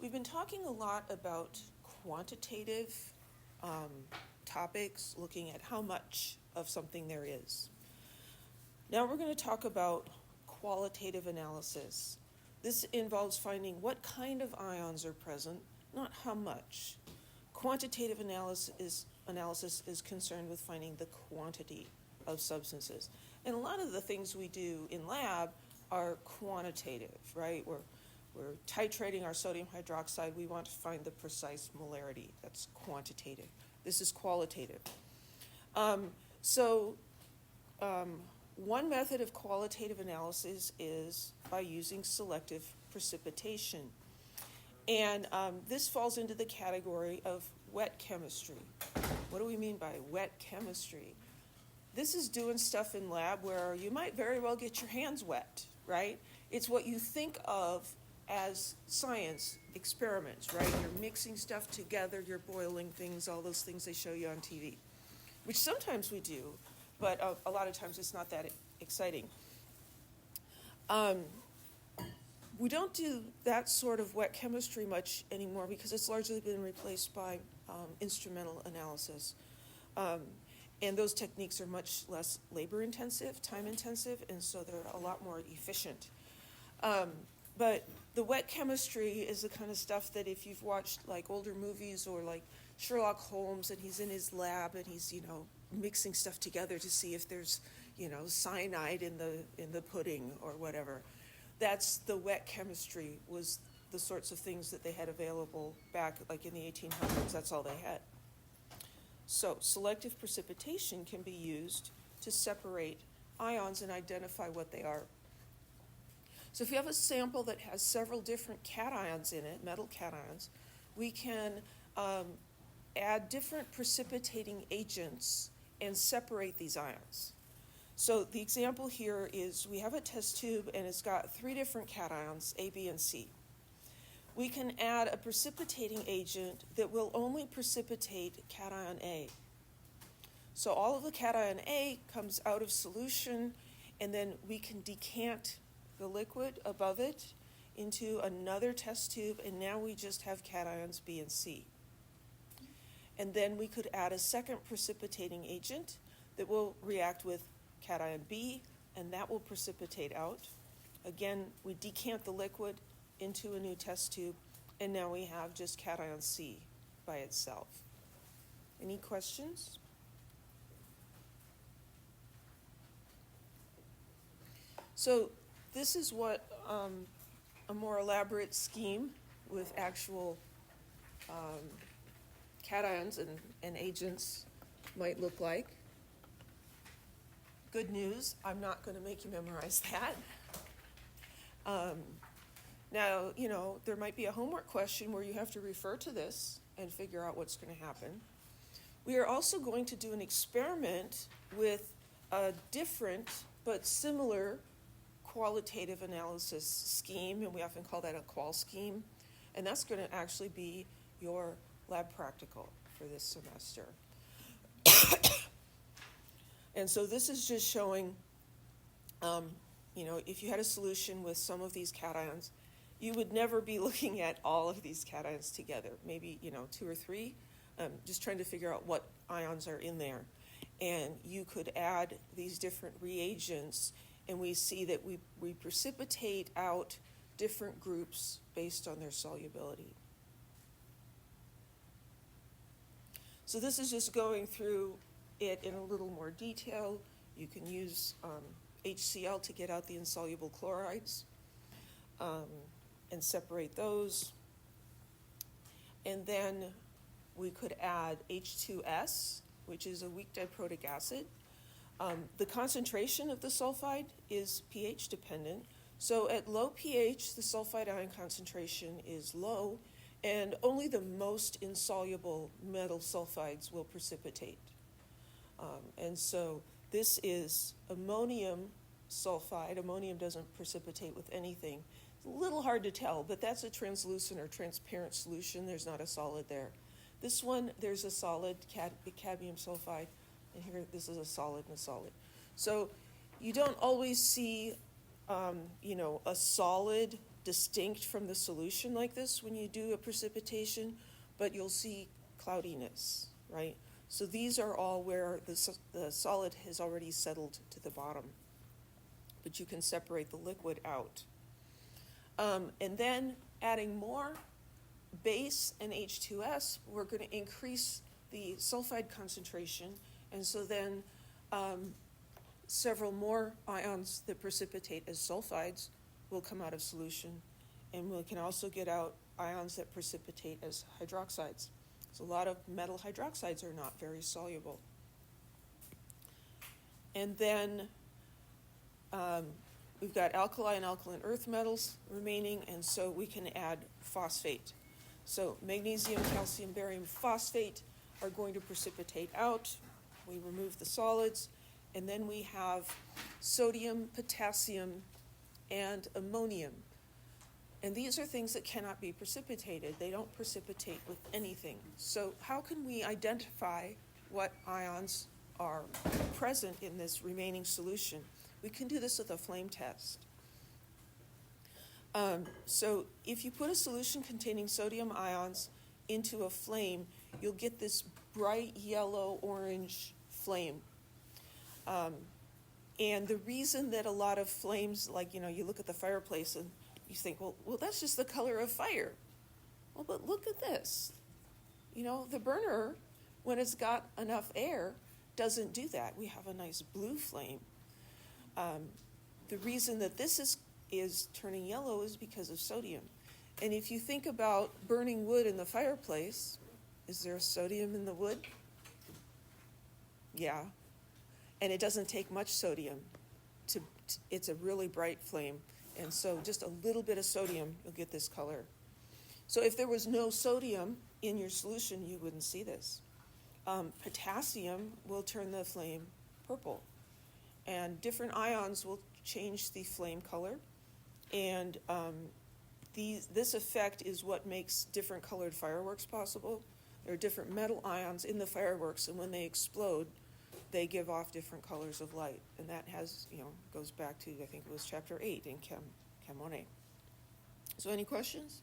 We've been talking a lot about quantitative topics, looking at how much of something there is. Now we're going to talk about qualitative analysis. This involves finding what kind of ions are present, not how much. Quantitative analysis is concerned with finding the quantity of substances. And a lot of the things we do in lab are quantitative, right? We're titrating our sodium hydroxide. We want to find the precise molarity. That's quantitative. This is qualitative. One method of qualitative analysis is by using selective precipitation. And this falls into the category of wet chemistry. What do we mean by wet chemistry? This is doing stuff in lab where you might very well get your hands wet, right? It's what you think of as science experiments, right? You're mixing stuff together, you're boiling things, all those things they show you on TV, which sometimes we do, but a lot of times it's not that exciting. We don't do that sort of wet chemistry much anymore because it's largely been replaced by instrumental analysis. And those techniques are much less labor-intensive, time-intensive, and so they're a lot more efficient. But the wet chemistry is the kind of stuff that if you've watched like older movies or like Sherlock Holmes and he's in his lab and he's, mixing stuff together to see if there's, cyanide in the pudding or whatever. That's the wet chemistry, was the sorts of things that they had available back like in the 1800s. That's all they had. So selective precipitation can be used to separate ions and identify what they are. So if you have a sample that has several different cations in it, metal cations, we can add different precipitating agents and separate these ions. So the example here is we have a test tube and it's got 3 different cations, A, B, and C. We can add a precipitating agent that will only precipitate cation A. So all of the cation A comes out of solution, and then we can decant the liquid above it into another test tube, and now we just have cations B and C. And then we could add a second precipitating agent that will react with cation B, and that will precipitate out. Again, we decant the liquid into a new test tube, and now we have just cation C by itself. Any questions? So this is what a more elaborate scheme with actual cations and agents might look like. Good news, I'm not going to make you memorize that. Now, there might be a homework question where you have to refer to this and figure out what's going to happen. We are also going to do an experiment with a different but similar qualitative analysis scheme, and we often call that a qual scheme, and that's going to actually be your lab practical for this semester. And so this is just showing, if you had a solution with some of these cations, you would never be looking at all of these cations together, maybe, 2 or 3, just trying to figure out what ions are in there. And you could add these different reagents, and we see that we precipitate out different groups based on their solubility. So this is just going through it in a little more detail. You can use HCl to get out the insoluble chlorides and separate those. And then we could add H2S, which is a weak diprotic acid. The concentration of the sulfide is pH dependent. So at low pH, the sulfide ion concentration is low, and only the most insoluble metal sulfides will precipitate. And so this is ammonium sulfide. Ammonium doesn't precipitate with anything. It's a little hard to tell, but that's a translucent or transparent solution. There's not a solid there. This one, there's a solid cadmium sulfide, and here this is a solid and a solid. So you don't always see, a solid distinct from the solution like this when you do a precipitation, but you'll see cloudiness, right? So these are all where the solid has already settled to the bottom, but you can separate the liquid out. And then adding more base and H2S, we're going to increase the sulfide concentration, and so then several more ions that precipitate as sulfides will come out of solution, and we can also get out ions that precipitate as hydroxides. So a lot of metal hydroxides are not very soluble. And then we've got alkali and alkaline earth metals remaining, and so we can add phosphate. So magnesium, calcium, barium, phosphate are going to precipitate out. We remove the solids, and then we have sodium, potassium, and ammonium. And these are things that cannot be precipitated. They don't precipitate with anything. So how can we identify what ions are present in this remaining solution? We can do this with a flame test. So if you put a solution containing sodium ions into a flame, you'll get this bright yellow-orange flame. And the reason that a lot of flames, like, you look at the fireplace and you think, well, that's just the color of fire. Well, but look at this. The burner, when it's got enough air, doesn't do that. We have a nice blue flame. The reason that this is turning yellow is because of sodium. And if you think about burning wood in the fireplace, is there sodium in the wood? Yeah. And it doesn't take much sodium. It's a really bright flame. And so just a little bit of sodium, you'll get this color. So if there was no sodium in your solution, you wouldn't see this. Potassium will turn the flame purple. And different ions will change the flame color. And this effect is what makes different colored fireworks possible. There are different metal ions in the fireworks, and when they explode, they give off different colors of light. And that goes back to, I think it was chapter 8 in Chem 1A. So any questions?